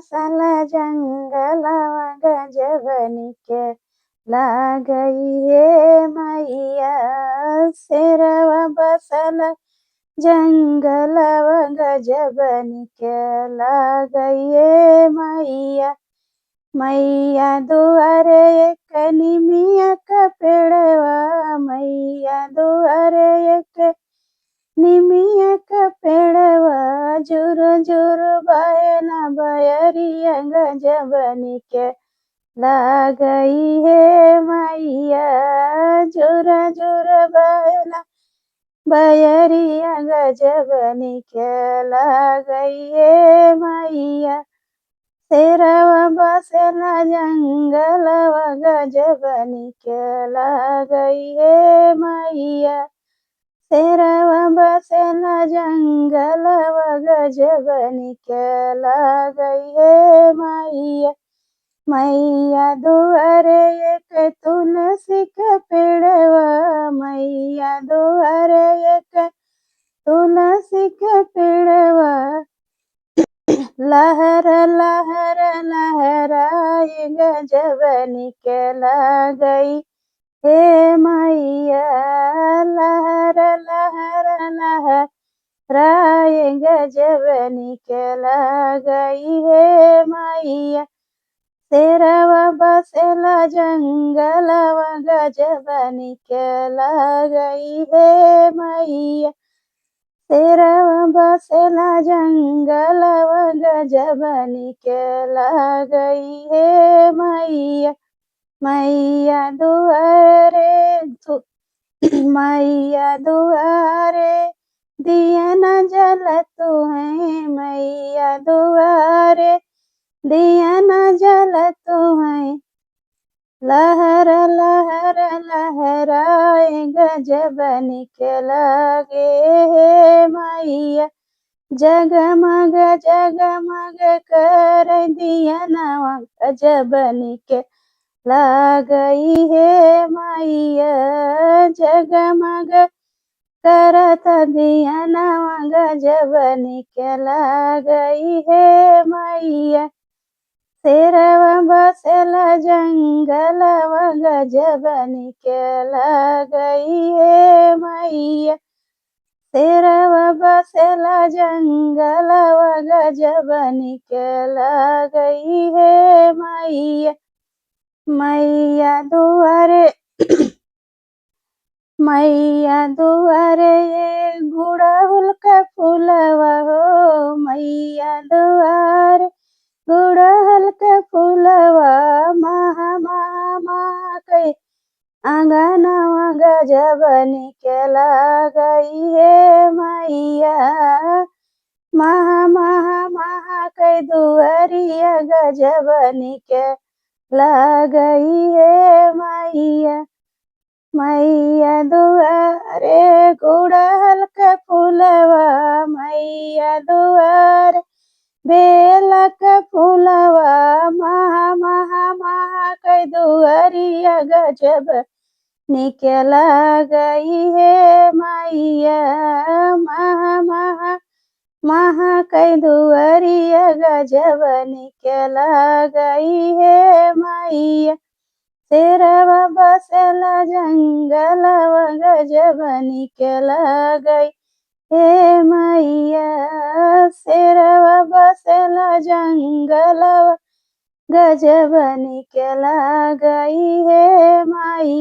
बसल जंगलवा गजबनी के लागई हे मैया। शेरवा बसल जंगलवा गजबनी के लागई हे मैया। मैया दुआरे एक निमिया का पेड़वा, मैया दुआरे एक निमिया का पेड़वा, झुरु झुरु बहेला बयरिया गजबनी के लागई हे मैया। झुरु झुरु बहेला बयरिया गजबनी के लागई हे मैया। शेरवा बसेला जंगलवा गजबनी के लागई हे मैया। शेरवा बसेला जंगलवा गजबनी के लागई हे मैया। मैया दुआरे एक तुलसी के पेड़वा, मैया दुआरे एक तुलसी के पेड़वा, लहर लहर लहराए गजबनी के लागई हे मैया। लहर लहर लहराए गजबनी के लागई हे मैया। शेरवा बसेला जंगलवा गजबनी के लागई हे मैया। शेरवा बसेला जंगलवा गजबनी के लागई हे मैया। मैया दुआरे मैया दुआरे दिया न जलतु है, मैया दुआरे दिया न जलतु है। लहर लहर लहराए गजबनी के लागे हे मैया। जगमग जगमग कर दिया नवा गजबनी के लागई हे मैया। जगमग करत दिया नवा गजबनी के लागई हे मैया। शेरवा बसेला जंगलवा गजबनी के लागई हे मैया। शेरवा बसेला जंगलवा गजबनी के लागई हे मैया। मैया दुआरे मैया दुआरे ये गुड़हल का फूलवा हो, मैया दुआरे गुड़हल के फूलवा महा महा महा कई आंगनवा गजबनी के लागई हे मैया। महा महा महा कई दुआरिया गजबनी के लागई हे मैया। मैया दुआरे गुड़हल के फूलवा, मैया दुआरे बेला के फूलवा महा महा महा कई दुआरिया गजबनी के लागई हे मैया। महा महा महा कई दुआरिया गजबनी के लागई हे मैया। शेरवा बसेला जंगलवा गजबनी के लागई हे मैया। शेरवा बसेला जंगलवा गजबनी के लागई हे मैया।